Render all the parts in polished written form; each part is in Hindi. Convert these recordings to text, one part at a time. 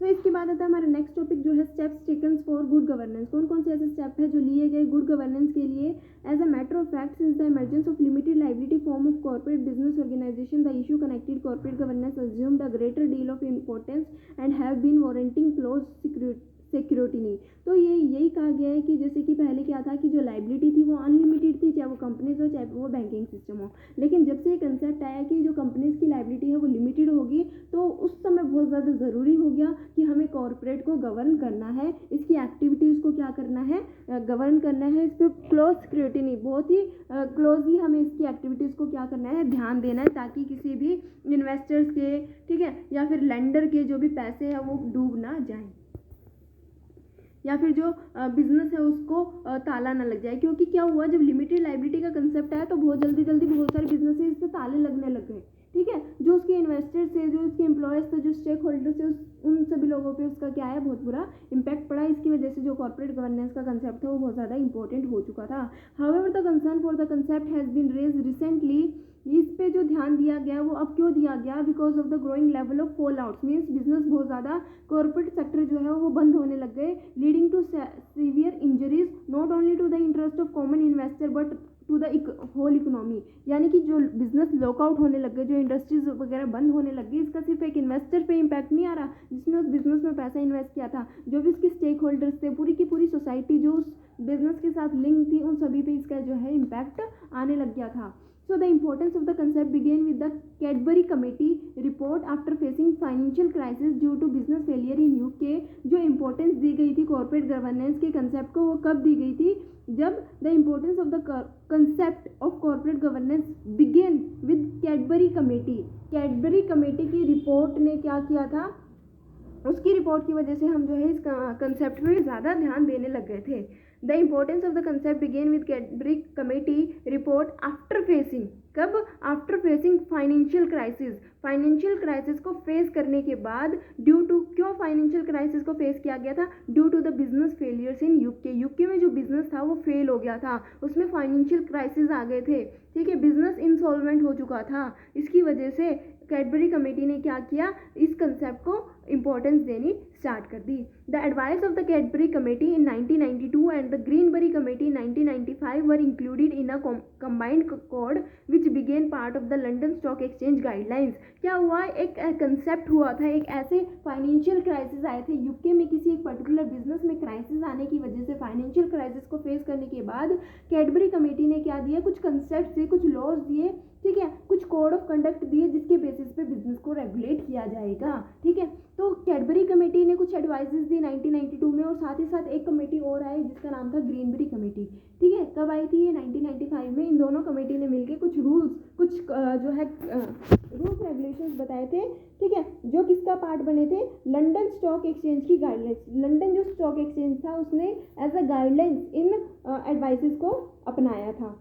तो इसके बाद आता है हमारा नेक्स्ट टॉपिक जो है steps taken for good governance. कौन कौन से ऐसे स्टेप है जो लिए गए गुड गवर्नेंस के लिए। As a matter of fact, since the emergence of limited liability form of corporate business organisation, the issue connected corporate governance assumed a greater deal of importance and have been warranting close security नहीं। तो ये यही कहा गया है कि जैसे कि पहले क्या था कि जो लाइबिलिटी थी वो अनलिमिटेड थी, चाहे वो कंपनीज हो चाहे वो बैंकिंग सिस्टम हो। लेकिन जब से ये कंसेप्ट आया कि जो कंपनीज की लाइबिलिटी है वो लिमिटेड होगी, तो उस समय बहुत ज़्यादा ज़रूरी हो गया कि हमें कॉर्पोरेट को गवर्न करना है, इसकी एक्टिविटीज़ को क्या करना है, गवर्न करना है। इस पर क्लोज सिक्योरिटी नहीं, बहुत ही क्लोजली हमें इसकी एक्टिविटीज़ को क्या करना है, ध्यान देना है, ताकि किसी भी इन्वेस्टर्स के, ठीक है, या फिर लेंडर के जो भी पैसे हैं वो डूब ना जाए, या फिर जो बिजनेस है उसको ताला ना लग जाए। क्योंकि क्या हुआ, जब लिमिटेड लाइबिलिटी का कंसेप्ट आया तो बहुत जल्दी बहुत सारे बिजनेसेस इस पे ताले लगने लग गए, ठीक है। जो उसके इन्वेस्टर्स थे, जो उसके एम्प्लॉयज़ थे, जो स्टेक होल्डर्स थे, उन सभी लोगों पे उसका क्या है, बहुत बुरा इम्पैक्ट पड़ा। इसकी वजह से जो कॉर्पोरेट गवर्नेंस का कंसेप्ट था वो बहुत ज़्यादा इंपॉर्टेंट हो चुका था। However the concern for the concept has been raised recently. इस पे जो ध्यान दिया गया वो अब क्यों दिया गया, because of the growing level of fall outs, means business बहुत ज़्यादा, कॉर्पोरेट सेक्टर जो है वो बंद होने लग गए, leading to severe injuries not only to the interest of common investor but to the whole economy. यानी कि जो बिजनेस लॉकआउट होने लग गए, जो इंडस्ट्रीज वगैरह बंद होने लग गई, इसका सिर्फ एक इन्वेस्टर पे इम्पैक्ट नहीं आ रहा जिसने उस बिजनेस में पैसा इन्वेस्ट किया था, जो भी उसके स्टेक होल्डर्स थे, पूरी की पूरी सोसाइटी जो उस बिजनेस के साथ लिंक थी, उन सभी पे इसका जो है इम्पैक्ट आने लग गया था। So the importance of the concept began with the Cadbury Committee report after facing financial crisis due to business failure in UK। जो इम्पोर्टेंस दी गई थी कॉर्पोरेट गवर्नेंस के कंसेप्ट को, वो कब दी गई थी, जब the importance of the concept of corporate governance began with Cadbury committee. Cadbury committee की रिपोर्ट ने क्या किया था, उसकी रिपोर्ट की वजह से हम जो है इस कंसेप्ट पे ज़्यादा ध्यान देने लग गए थे। The importance of the concept began with Cadbury committee report after facing, कब, after facing financial crisis. Financial crisis को फेस करने के बाद, ड्यू टू, क्यों फाइनेंशियल क्राइसिस को फेस किया गया था, due to the business failures in UK. UK में जो बिजनेस था वो फेल हो गया था, उसमें फाइनेंशियल क्राइसिस आ गए थे, ठीक है, बिजनेस इंसॉल्वेंट हो चुका था। इसकी वजह से कैडबरी कमेटी ने क्या किया, इस कंसेप्ट को इंपॉर्टेंस देनी स्टार्ट कर दी। The advice of the Cadbury committee in 1992 and the Greenbury committee in 1995 were included in a combined code which became part of the London Stock Exchange guidelines। क्या हुआ, एक कंसेप्ट हुआ था, एक ऐसे फाइनेंशियल क्राइसिस आए थे यूके में, किसी एक पर्टिकुलर बिजनेस में क्राइसिस आने की वजह से, फाइनेंशियल क्राइसिस को फेस करने के बाद कैडबरी कमेटी ने क्या दिया, कुछ कंसेप्ट दिए, कुछ लॉज दिए, ठीक है, कुछ कोड ऑफ कंडक्ट दिए जिसके बेसिस पे बिजनेस को रेगुलेट किया जाएगा, ठीक है। तो कैडबरी कमेटी ने कुछ एडवाइसेस दी 1992 में, और साथ ही साथ एक कमेटी और आई जिसका नाम था ग्रीनबरी कमेटी, ठीक है। कब आई थी ये, 1995 में। इन दोनों कमेटी ने मिलकर कुछ रूल्स, कुछ जो है रूल्स रेगुलेशंस बताए थे, ठीक है, जो किसका पार्ट बने थे, लंदन स्टॉक एक्सचेंज की गाइडलाइंस। लंदन जो स्टॉक एक्सचेंज था उसने as a guidelines in advices को अपनाया था।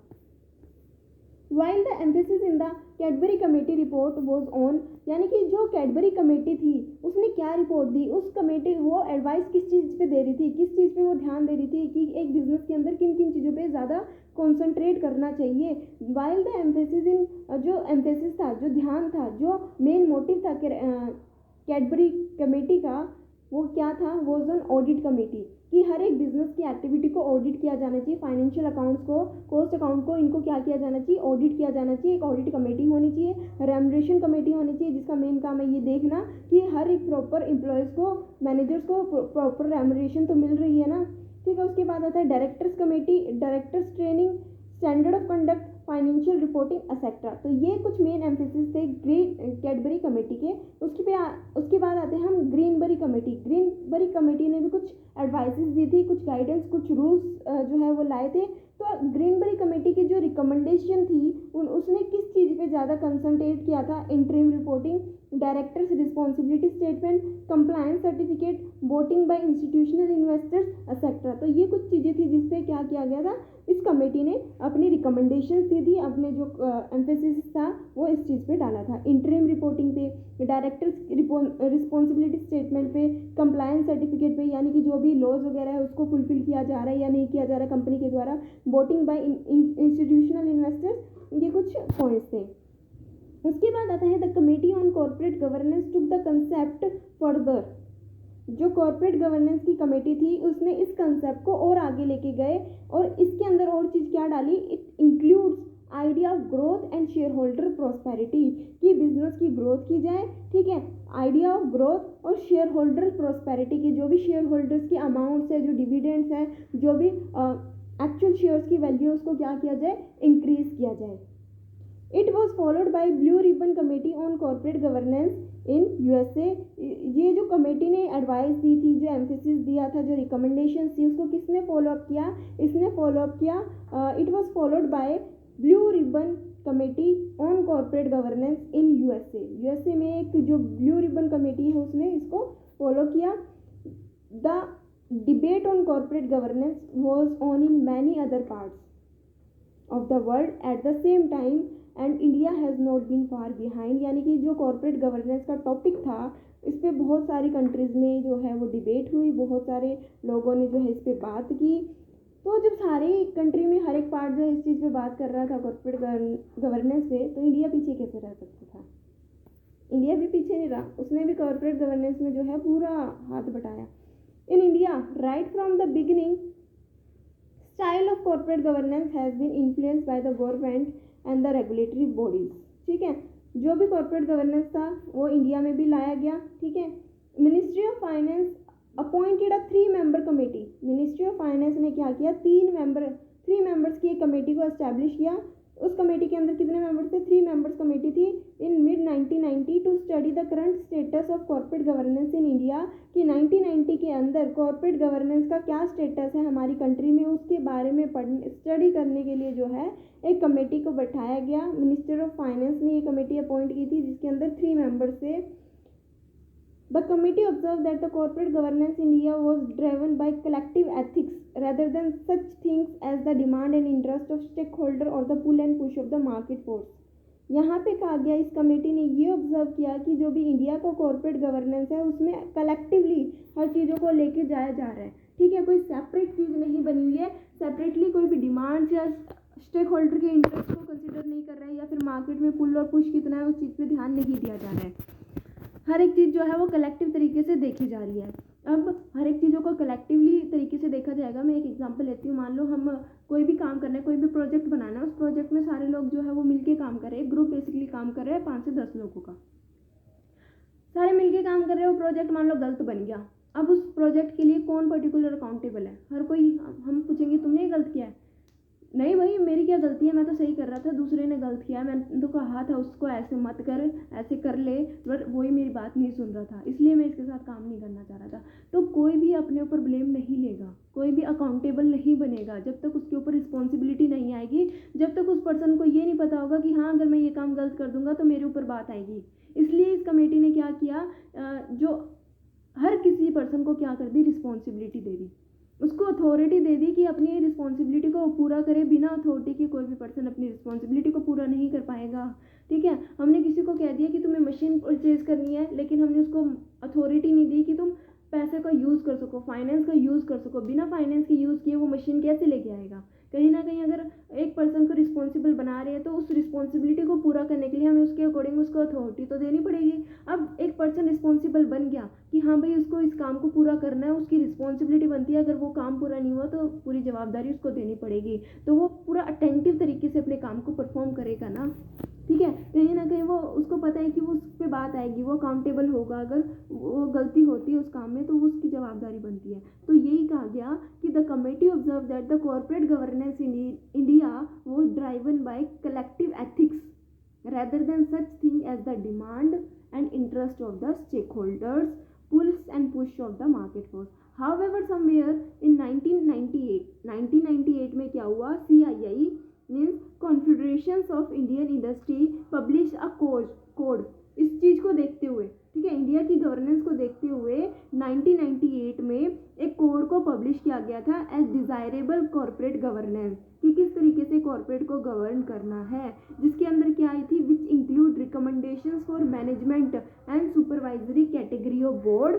While the emphasis in the Cadbury Committee report was on, यानी कि जो कैडबरी कमेटी थी उसने क्या रिपोर्ट दी, उस कमेटी वो एडवाइस किस चीज़ पे दे रही थी, किस चीज़ पे वो ध्यान दे रही थी कि एक बिजनेस के अंदर किन किन चीज़ों पे ज़्यादा कॉन्सेंट्रेट करना चाहिए। वाइल द एम्फेसिस इन, जो एम्फेसिस था, जो ध्यान था, जो मेन मोटिव था कैडबरी कमेटी का, वो क्या था, वॉज ऑन ऑडिट कमेटी, कि हर एक बिजनेस की एक्टिविटी को ऑडिट किया जाना चाहिए, फाइनेंशियल अकाउंट्स को, कॉस्ट अकाउंट को, इनको क्या किया जाना चाहिए, ऑडिट किया जाना चाहिए। एक ऑडिट कमेटी होनी चाहिए, रेम्युनरेशन कमेटी होनी चाहिए, जिसका मेन काम है ये देखना कि हर एक प्रॉपर एम्प्लॉयज़ को, मैनेजर्स को प्रॉपर रेम्युनरेशन तो मिल रही है ना, ठीक है। उसके बाद आता है directors committee, directors training, standard of conduct, financial reporting etcetera. तो ये कुछ मेन एम्फेसिस थे कैडबरी कमेटी के। उसके बाद आते हैं हम ग्रीनबरी कमेटी। ग्रीनबरी कमेटी ने भी कुछ एडवाइसेस दी थी, कुछ गाइडेंस, कुछ रूल्स जो है वो लाए थे। तो ग्रीनबरी कमेटी की जो रिकमेंडेशन थी उसने किस चीज़ पे ज़्यादा कंसंट्रेट किया था, interim reporting, directors responsibility statement, compliance certificate, voting by institutional investors etcetera. तो ये कुछ चीज़ें थी जिसपे क्या किया गया था, इस कमेटी ने अपनी रिकमेंडेशन दी थी, अपने जो एम्फेसिस था वो इस चीज़ पे डाला था, इंटरिम रिपोर्टिंग पे, डायरेक्टर्स रिस्पॉन्सिबिलिटी स्टेटमेंट पे, कंप्लायंस सर्टिफिकेट पे, यानी कि जो भी लॉज वगैरह है उसको फुलफिल किया जा रहा है या नहीं किया जा रहा कंपनी के द्वारा, वोटिंग बाय इंस्टीट्यूशनल इन्वेस्टर्स, ये कुछ पॉइंट्स थे। उसके बाद आता है the committee on corporate governance took the concept further. जो कॉर्पोरेट गवर्नेंस की कमेटी थी उसने इस कंसेप्ट को और आगे लेके गए और इसके अंदर और चीज़ क्या डाली, it includes idea of growth and share holder prosperity, कि बिजनेस की ग्रोथ की जाए, ठीक है, आइडिया ऑफ ग्रोथ और शेयर होल्डर प्रॉस्पेरिटी की, जो भी शेयर होल्डर्स की अमाउंट्स है, जो डिविडेंड्स है, जो भी एक्चुअल शेयर्स की वैल्यू उसको क्या किया जाए, इंक्रीज किया जाए। It was followed by blue ribbon committee on corporate governance in USA. ये जो कमेटी ने एडवाइस दी थी, जो एम्फेसिस दिया था, जो रिकमेंडेशन थी, उसको किसने फॉलोअप किया, इसने फॉलोअप किया, it was followed by blue ribbon committee on corporate governance in USA. USA में एक जो ब्लू रिबन कमेटी है उसने इसको फॉलो किया। The debate on corporate governance was on in many other parts of the world at the same time and India has not been far behind. यानी कि जो कॉर्पोरेट गवर्नेंस का टॉपिक था, इस पर बहुत सारी कंट्रीज़ में जो है वो डिबेट हुई, बहुत सारे लोगों ने जो है इस पर बात की। तो जब सारी कंट्री में हर एक पार्ट जो है इस चीज़ पे बात कर रहा था कॉर्पोरेट गवर्नेंस पे, तो इंडिया पीछे कैसे रह सकता था? इंडिया भी पीछे नहीं रहा, उसने भी कॉर्पोरेट गवर्नेंस में जो है पूरा हाथ बटाया। In India right from the beginning style of corporate governance has been influenced by the government and the regulatory bodies. ठीक है, जो भी कॉर्पोरेट गवर्नेंस था वो इंडिया में भी लाया गया। ठीक है, ministry of finance appointed a 3 member committee. Ministry of finance ने क्या किया, 3 मेंबर्स की एक कमेटी को एस्टैब्लिश किया। उस कमेटी के अंदर कितने मेंबर्स थे, 3 मेंबर्स कमेटी थी। In mid 1990 to study the current status of corporate governance in India, कि 1990 के अंदर कॉर्पोरेट गवर्नेंस का क्या स्टेटस है हमारी कंट्री में, उसके बारे में स्टडी करने के लिए जो है एक कमेटी को बैठाया गया। मिनिस्टर ऑफ फाइनेंस ने ये कमेटी अपॉइंट की थी जिसके अंदर 3 मेंबर्स थे। The committee observed that the corporate governance in India was driven by collective ethics rather than such things as the demand and interest of stakeholder or the pull and push of the market force। यहाँ पे कहा गया, इस कमेटी ने ये ऑब्जर्व किया कि जो भी इंडिया का कॉर्पोरेट गवर्नेंस है उसमें कलेक्टिवली हर चीज़ों को लेके जाया जा रहा है। ठीक है, कोई सेपरेट चीज़ नहीं बनी हुई है, सेपरेटली कोई भी डिमांड या स्टेक होल्डर के इंटरेस्ट को कंसिडर नहीं कर रहा है, या फिर मार्केट में पुल और पुश कितना है उस चीज़ पे ध्यान नहीं दिया जा रहा है। हर एक चीज़ जो है वो कलेक्टिव तरीके से देखी जा रही है। अब हर एक चीज़ों को कलेक्टिवली तरीके से देखा जाएगा। मैं एक एग्जांपल लेती हूँ। मान लो हम कोई भी काम करना है, कोई भी प्रोजेक्ट बनाना है, उस प्रोजेक्ट में सारे लोग जो है वो मिलके काम कर रहे हैं, ग्रुप बेसिकली काम कर रहे हैं 5 से 10 लोगों का, सारे मिलके काम कर रहे हो। प्रोजेक्ट मान लो गलत बन गया, अब उस प्रोजेक्ट के लिए कौन पर्टिकुलर अकाउंटेबल है? हर कोई, हम पूछेंगे तुमने गलत किया है, नहीं भाई मेरी क्या गलती है, मैं तो सही कर रहा था, दूसरे ने गलत किया, मैंने तो कहा था उसको ऐसे मत कर, ऐसे कर ले, बट वही मेरी बात नहीं सुन रहा था, इसलिए मैं इसके साथ काम नहीं करना चाह रहा था। तो कोई भी अपने ऊपर ब्लेम नहीं लेगा, कोई भी अकाउंटेबल नहीं बनेगा जब तक उसके ऊपर रिस्पॉन्सिबिलिटी नहीं आएगी, जब तक उस पर्सन को ये नहीं पता होगा कि हाँ अगर मैं ये काम गलत कर दूंगा तो मेरे ऊपर बात आएगी। इसलिए इस कमेटी ने क्या किया, जो हर किसी पर्सन को क्या कर दी, रिस्पॉन्सिबिलिटी दे दी, उसको अथॉरिटी दे दी कि अपनी रिस्पॉन्सिबिलिटी को पूरा करे। बिना अथॉरिटी के कोई भी पर्सन अपनी रिस्पॉन्सिबिलिटी को पूरा नहीं कर पाएगा। ठीक है, हमने किसी को कह दिया कि तुम्हें मशीन परचेज करनी है, लेकिन हमने उसको अथॉरिटी नहीं दी कि तुम पैसे का यूज़ कर सको, फाइनेंस का यूज़ कर सको। बिना फाइनेंस के यूज़ किए वो मशीन कैसे लेके आएगा? कहीं ना कहीं अगर एक पर्सन को रिस्पॉन्सिबल बना रहे हैं तो उस रिस्पॉन्सिबिलिटी को पूरा करने के लिए हमें उसके अकॉर्डिंग उसको अथॉरिटी तो देनी पड़ेगी। अब एक पर्सन रिस्पॉन्सिबल बन गया कि हाँ भाई उसको इस काम को पूरा करना है, उसकी रिस्पॉन्सिबिलिटी बनती है, अगर वो काम पूरा नहीं हुआ तो पूरी जवाबदारी उसको देनी पड़ेगी, तो वो पूरा अटेंटिव तरीके से अपने काम को परफॉर्म करेगा ना। ठीक है, कहीं ना कहीं वो उसको पता है कि वो उस पर बात आएगी, वो अकाउंटेबल होगा, अगर वो गलती होती है उस काम में तो वो उसकी जवाबदारी बनती है। तो यही कहा गया कि the committee observe that the corporate governance in India वो driven by collective ethics rather than such thing as the demand and interest of the stakeholders, pulls and push of the market force. However, somewhere in 1998 में क्या हुआ, CII means Confederations of Indian Industry published a code। इस चीज़ को देखते हुए, ठीक है, इंडिया की गवर्नेंस को देखते हुए 1998 में एक कोड को पब्लिश किया गया था एज डिज़ायरेबल कॉर्पोरेट गवर्नेंस, कि किस तरीके से कॉर्पोरेट को गवर्न करना है, जिसके अंदर क्या आई थी, which include recommendations for management and supervisory category of board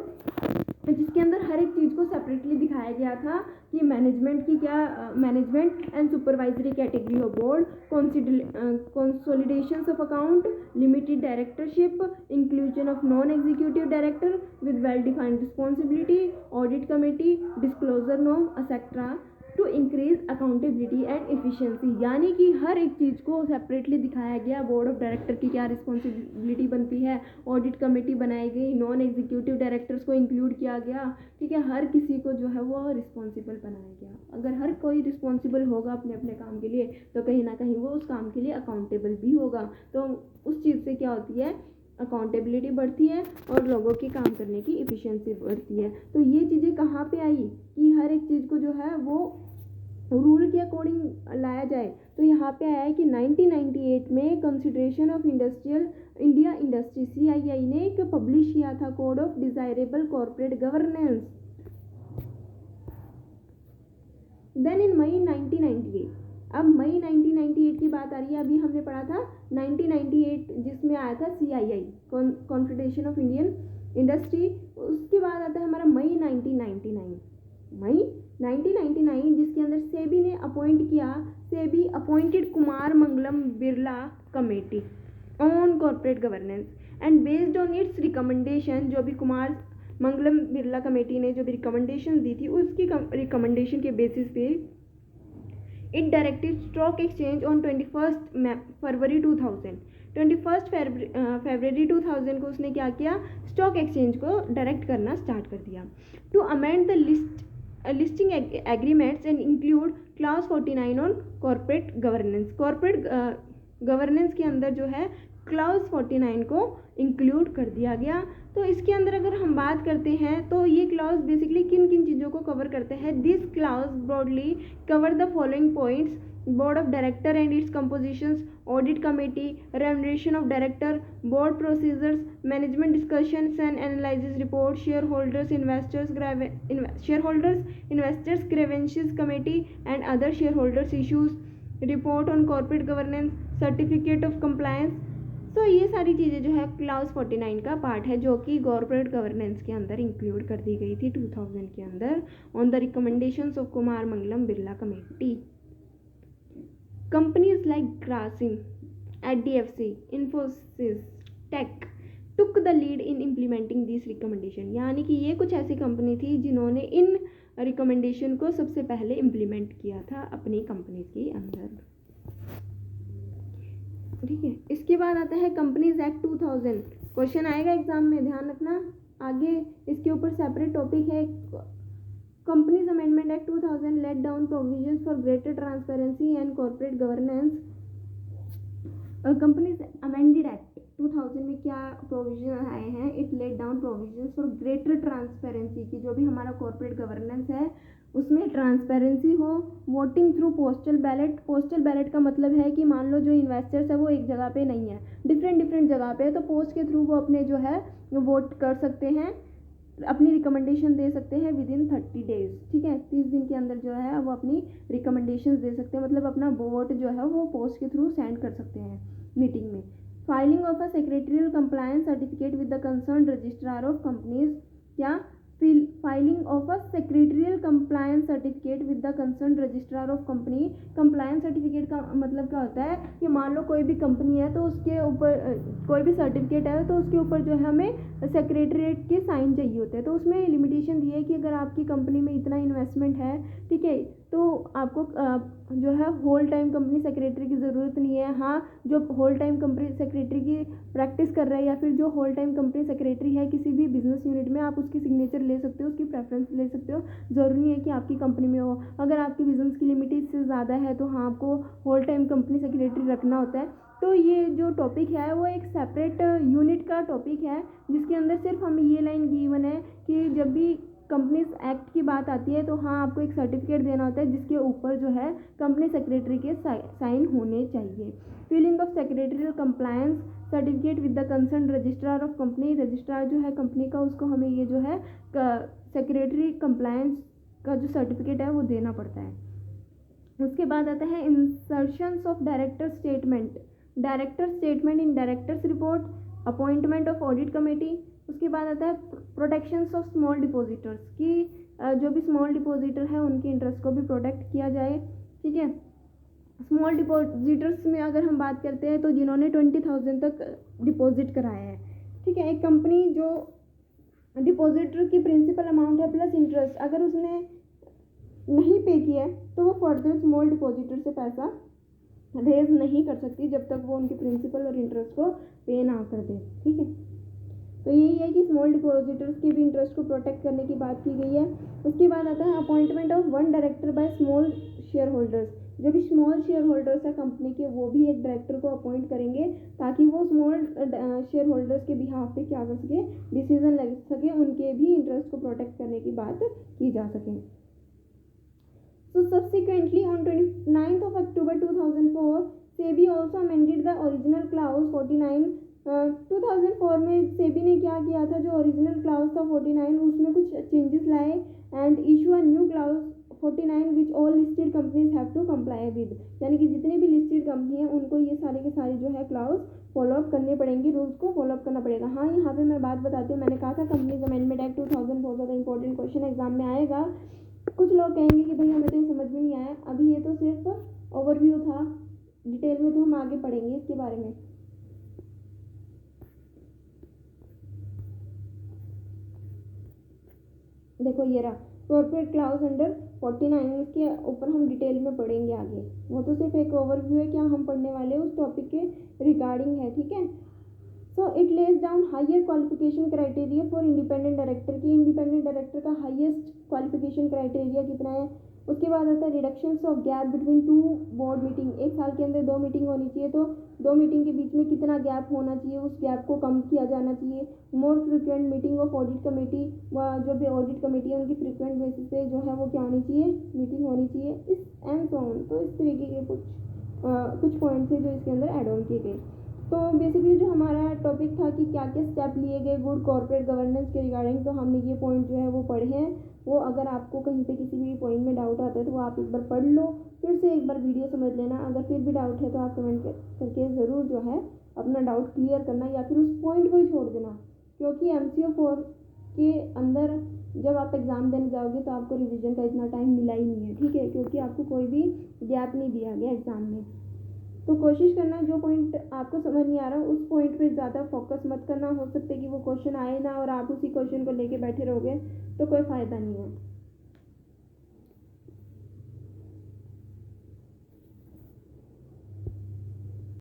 जिसके अंदर हर एक चीज़ को सेपरेटली दिखाया गया था कि मैनेजमेंट की क्या, management and supervisory category of board, consolidations of account, limited directorship, inclusion of non executive director with well defined responsibility, audit committee, disclosure norm etcetera to increase accountability and efficiency. यानी कि हर एक चीज़ को सेपरेटली दिखाया गया, बोर्ड ऑफ डायरेक्टर की क्या रिस्पॉन्सिबिलिटी बनती है, ऑडिट कमेटी बनाई गई, नॉन एग्जीक्यूटिव डायरेक्टर्स को इंक्लूड किया गया, ठीक है, हर किसी को जो है वो रिस्पॉन्सिबल बनाया गया। अगर हर कोई रिस्पॉन्सिबल होगा अपने अपने काम के लिए तो कहीं ना कहीं वो उस काम के लिए अकाउंटेबल भी होगा, तो उस चीज़ से क्या होती है, अकाउंटेबिलिटी बढ़ती है और लोगों की काम करने की एफिशिएंसी बढ़ती है। तो ये चीज़ें कहाँ पे आई कि हर एक चीज़ को जो है वो रूल के अकॉर्डिंग लाया जाए, तो यहाँ पे आया है कि 1998 में consideration of India industry CII ने एक पब्लिश किया था code of desirable corporate governance. Then in May 1998, अब मई 1998 की बात आ रही है, अभी हमने पढ़ा था 1998 जिसमें आया था CII confederation of Indian industry, उसके बाद आता है हमारा मई 1999, मई 1999 जिसके अंदर सेबी ने अपॉइंट किया, SEBI appointed Kumar Mangalam Birla committee on corporate governance and based on it's recommendation, जो भी कुमार मंगलम बिरला कमेटी ने जो भी रिकमेंडेशन दी थी उसकी रिकमेंडेशन के बेसिस पे it directed stock exchange on 21 फरवरी 2000, 21 फरवरी 2000 को उसने क्या किया, स्टॉक एक्सचेंज को डायरेक्ट करना स्टार्ट कर दिया to amend the listing agreements and include clause 49 on corporate governance. Corporate governance के अंदर जो है क्लास 49 को इंक्लूड कर दिया गया। तो इसके अंदर अगर हम बात करते हैं तो ये क्लाउज बेसिकली किन किन चीज़ों को कवर करते हैं, this clause broadly cover the following points, board of director and its compositions, audit committee, remuneration of director, board procedures, management discussions and analysis report, shareholders investors grievances committee and other shareholders issues, report on corporate governance, certificate of compliance. तो ये सारी चीज़ें जो है क्लाउज 49 का पार्ट है जो कि कॉर्पोरेट गवर्नेंस के अंदर इंक्लूड कर दी गई थी 2000 के अंदर on the recommendations of Kumar Mangalam Birla committee. Companies like Grasim, HDFC, Infosys, take took the lead in implementing this recommendation. यानी कि ये कुछ ऐसी कंपनी थी जिन्होंने इन रिकमेंडेशन को सबसे पहले इम्प्लीमेंट किया था अपनी कंपनी के अंदर, ठीक है। इसके बाद आता है कंपनीज एक्ट 2000, क्वेश्चन आएगा एग्जाम में, ध्यान रखना, आगे इसके ऊपर सेपरेट टॉपिक है। Companies amendment act 2000 laid down provisions for greater transparency and corporate governance. Companies amended act 2000 में क्या प्रोविजन आए हैं, it laid down provisions for greater transparency की जो भी हमारा कॉर्पोरेट गवर्नेंस है उसमें ट्रांसपेरेंसी हो, voting through postal ballot. Postal ballot का मतलब है कि मान लो जो इन्वेस्टर्स है वो एक जगह पे नहीं है, डिफरेंट जगह पे है, तो पोस्ट के थ्रू वो अपने जो है वोट कर सकते हैं, अपनी रिकमेंडेशन दे सकते हैं विद इन 30 डेज, ठीक है, 30 दिन के अंदर जो है वो अपनी रिकमेंडेशन दे सकते हैं, मतलब अपना वोट जो है वो पोस्ट के थ्रू सेंड कर सकते हैं मीटिंग में। Filing of a secretarial compliance certificate with the concern registrar of companies, क्या filing of a secretarial compliance certificate with the concern registrar of company. Compliance certificate का मतलब क्या होता है कि मान लो कोई भी कंपनी है तो उसके ऊपर कोई भी सर्टिफिकेट है तो उसके ऊपर जो है हमें सेक्रेटरीट के साइन चाहिए होते हैं, तो उसमें लिमिटेशन दी है कि अगर आपकी कंपनी में इतना इन्वेस्टमेंट है, ठीक है, तो आपको जो है होल टाइम कंपनी सेक्रेटरी की ज़रूरत नहीं है। हाँ, जो होल टाइम कंपनी सेक्रेटरी की प्रैक्टिस कर रहा है या फिर जो होल टाइम कंपनी सेक्रेटरी है किसी भी बिजनेस यूनिट में, आप उसकी सिग्नेचर ले सकते हो, उसकी प्रेफरेंस ले सकते हो, ज़रूरी नहीं है कि आपकी कंपनी में हो। अगर आपके बिजनेस की लिमिट इससे ज़्यादा है तो हाँ आपको होल टाइम कंपनी सेक्रेटरी रखना होता है। तो ये जो टॉपिक है वो एक सेपरेट यूनिट का टॉपिक है जिसके अंदर सिर्फ हमें ये लाइन गिवन है कि जब भी कंपनीज एक्ट की बात आती है तो हाँ आपको एक सर्टिफिकेट देना होता है जिसके ऊपर जो है कंपनी सेक्रेटरी के साइन होने चाहिए। Filing of secretarial compliance certificate with the concern registrar of company. Registrar जो है कंपनी का उसको हमें ये जो है सेक्रेटरी कंप्लायंस का जो सर्टिफिकेट है वो देना पड़ता है। उसके बाद आता है insertions of director statement in directors report, appointment of audit committee, उसके बाद आता है प्रोटेक्शंस ऑफ स्मॉल डिपॉजिटर्स की जो भी स्मॉल डिपॉजिटर है उनके इंटरेस्ट को भी प्रोटेक्ट किया जाए, ठीक है। स्मॉल डिपॉजिटर्स में अगर हम बात करते हैं तो जिन्होंने 20,000 तक डिपॉजिट कराया है, ठीक है। एक कंपनी जो डिपॉजिटर की प्रिंसिपल अमाउंट है प्लस इंटरेस्ट अगर उसने नहीं पे किया है तो वो फर्दर स्मॉल डिपॉजिटर से पैसा रेज नहीं कर सकती जब तक वो उनके प्रिंसिपल और इंटरेस्ट को पे ना कर दे, ठीक है। तो यही है कि स्मॉल डिपॉजिटर्स के भी इंटरेस्ट को प्रोटेक्ट करने की बात की गई है। उसके बाद आता है appointment of one director by small share holders. जो भी स्मॉल शेयर होल्डर्स है कंपनी के वो भी एक डायरेक्टर को अपॉइंट करेंगे ताकि वो स्मॉल शेयर होल्डर्स के बिहाफ पे क्या कर सके, डिसीजन ले सके, उनके भी इंटरेस्ट को प्रोटेक्ट करने की बात की जा सके। So subsequently on 29th of October 2004, SEBI also amended the original clause 49। 2004 में सेबी ने क्या किया था, जो ओरिजिनल क्लाउज था 49 उसमें कुछ चेंजेस लाए and issue a new clause 49 which all listed companies have to comply with. यानी कि जितनी भी लिस्टेड कंपनी है उनको ये सारे के सारे जो है क्लाउज फॉलोअप करने पड़ेंगे, रूल्स को फॉलोअप करना पड़ेगा। हाँ, यहाँ पे मैं बात बताती हूँ, मैंने कहा था कंपनीज अमेंडमेंट एक्ट 2000 बहुत ज़्यादा इंपॉर्टेंट क्वेश्चन एग्जाम में आएगा। कुछ लोग कहेंगे कि भाई हमें तो ये समझ में नहीं आया, अभी ये तो सिर्फ ओवरव्यू था, डिटेल में तो हम आगे पढ़ेंगे इसके बारे में। देखो ये रहा कॉर्पोरेट क्लाउज अंडर 49, इसके ऊपर हम डिटेल में पढ़ेंगे आगे। वो तो सिर्फ एक ओवरव्यू है, क्या हम पढ़ने वाले उस टॉपिक के रिगार्डिंग है, ठीक है। So it lays down higher qualification criteria for independent director की। इंडिपेंडेंट डायरेक्टर का हाईएस्ट क्वालिफिकेशन क्राइटेरिया कितना है। उसके बाद आता है reduction of gap between two board meeting. एक साल के अंदर 2 मीटिंग होनी चाहिए, तो 2 मीटिंग के बीच में कितना गैप होना चाहिए, उस गैप को कम किया जाना चाहिए। More frequent meeting of audit committee, जो भी ऑडिट कमेटी है उनकी फ्रिक्वेंट बेसिस पे जो है वो क्या होनी चाहिए, मीटिंग होनी चाहिए, इस एंड सो ऑन। तो इस तरीके के कुछ पॉइंट्स हैं जो इसके अंदर एड ऑन किए गए। तो बेसिकली जो हमारा टॉपिक था कि क्या क्या स्टेप लिए गए गुड कॉर्पोरेट गवर्नेंस के रिगार्डिंग, तो हमने ये पॉइंट जो है वो पढ़े हैं। वो अगर आपको कहीं पे किसी भी पॉइंट में डाउट आता है तो वो आप एक बार पढ़ लो, फिर से एक बार वीडियो समझ लेना। अगर फिर भी डाउट है तो आप कमेंट करके ज़रूर जो है अपना डाउट क्लियर करना, या फिर उस पॉइंट को ही छोड़ देना, क्योंकि MCO4 के अंदर जब आप एग्ज़ाम देने जाओगे तो आपको रिवीजन का इतना टाइम मिला ही नहीं है, ठीक है, क्योंकि आपको कोई भी गैप नहीं दिया गया एग्ज़ाम में। तो कोशिश करना जो पॉइंट आपको समझ नहीं आ रहा उस पॉइंट पे ज़्यादा फोकस मत करना। हो सकता है कि वो क्वेश्चन आए ना और आप उसी क्वेश्चन को लेके बैठे रहोगे तो कोई फ़ायदा नहीं है।